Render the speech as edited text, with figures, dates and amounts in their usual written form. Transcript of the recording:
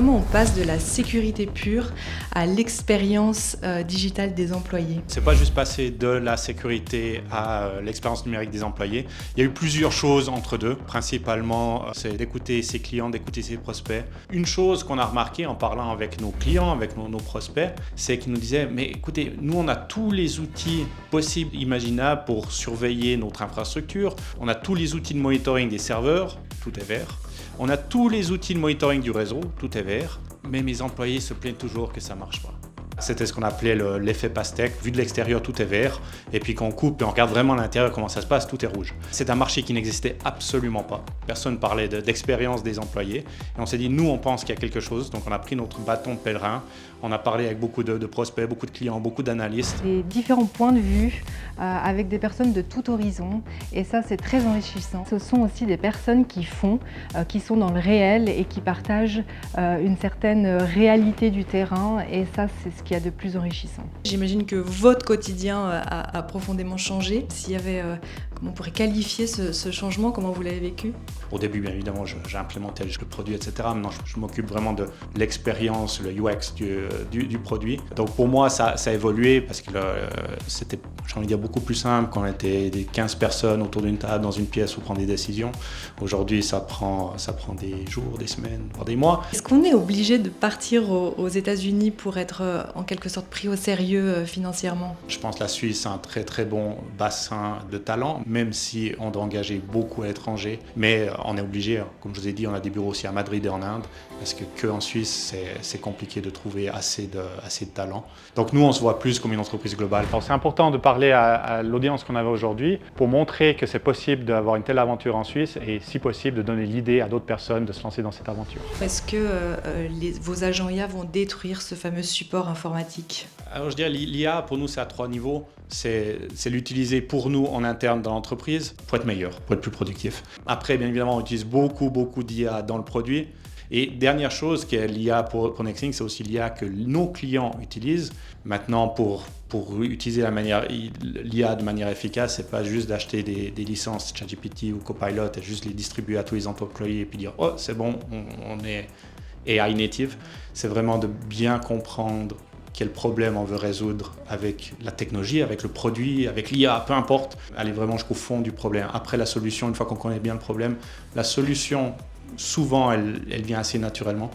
Comment on passe de la sécurité pure à l'expérience digitale des employés? C'est pas juste passer de la sécurité à l'expérience numérique des employés. Il y a eu plusieurs choses entre deux. Principalement, c'est d'écouter ses clients, d'écouter ses prospects. Une chose qu'on a remarqué en parlant avec nos clients, avec nos prospects, c'est qu'ils nous disaient « Mais écoutez, nous on a tous les outils possibles, imaginables pour surveiller notre infrastructure. On a tous les outils de monitoring des serveurs, tout est vert. On a tous les outils de monitoring du réseau, tout est vert. Mais mes employés se plaignent toujours que ça ne marche pas. » C'était ce qu'on appelait l'effet pastèque. Vu de l'extérieur, tout est vert. Et puis quand on coupe et on regarde vraiment à l'intérieur comment ça se passe, tout est rouge. C'est un marché qui n'existait absolument pas. Personne ne parlait d'expérience des employés. Et on s'est dit, nous, on pense qu'il y a quelque chose. Donc on a pris notre bâton de pèlerin. On a parlé avec beaucoup de prospects, beaucoup de clients, beaucoup d'analystes. Des différents points de vue avec des personnes de tout horizon. Et ça, c'est très enrichissant. Ce sont aussi des personnes qui font, qui sont dans le réel et qui partagent une certaine réalité du terrain. Et ça, c'est ce qui est de plus enrichissant. J'imagine que votre quotidien a profondément changé. S'il y avait, comment on pourrait qualifier ce changement, comment vous l'avez vécu? Au début, bien évidemment, j'ai implémenté le produit, etc. Maintenant, je m'occupe vraiment de l'expérience, le UX du produit. Donc pour moi, ça a évolué parce que c'était, j'ai envie de dire, beaucoup plus simple quand on était des 15 personnes autour d'une table dans une pièce pour prendre des décisions. Aujourd'hui, ça prend des jours, des semaines, voire des mois. Est-ce qu'on est obligé de partir aux États-Unis pour être en quelque sorte pris au sérieux financièrement? Je pense que la Suisse a un très très bon bassin de talent, même si on doit engager beaucoup à l'étranger. Mais on est obligé, comme je vous ai dit, on a des bureaux aussi à Madrid et en Inde, parce qu'en Suisse, c'est compliqué de trouver assez de talent. Donc nous, on se voit plus comme une entreprise globale. C'est important de parler à l'audience qu'on avait aujourd'hui pour montrer que c'est possible d'avoir une telle aventure en Suisse et si possible de donner l'idée à d'autres personnes de se lancer dans cette aventure. Est-ce que vos agents IA vont détruire ce fameux support informatique? Alors je dirais l'IA pour nous c'est à 3 niveaux. C'est l'utiliser pour nous en interne dans l'entreprise pour être meilleur, pour être plus productif. Après bien évidemment on utilise beaucoup d'IA dans le produit. Et dernière chose qui est l'IA pour Nexthink, c'est aussi l'IA que nos clients utilisent. Maintenant pour utiliser l'IA de manière efficace, c'est pas juste d'acheter des licences ChatGPT ou Copilot et juste les distribuer à tous les employés et puis dire oh c'est bon, on est AI native. C'est vraiment de bien comprendre quel problème on veut résoudre avec la technologie, avec le produit, avec l'IA, peu importe. Aller vraiment jusqu'au fond du problème. Après la solution, une fois qu'on connaît bien le problème, la solution, souvent, elle vient assez naturellement.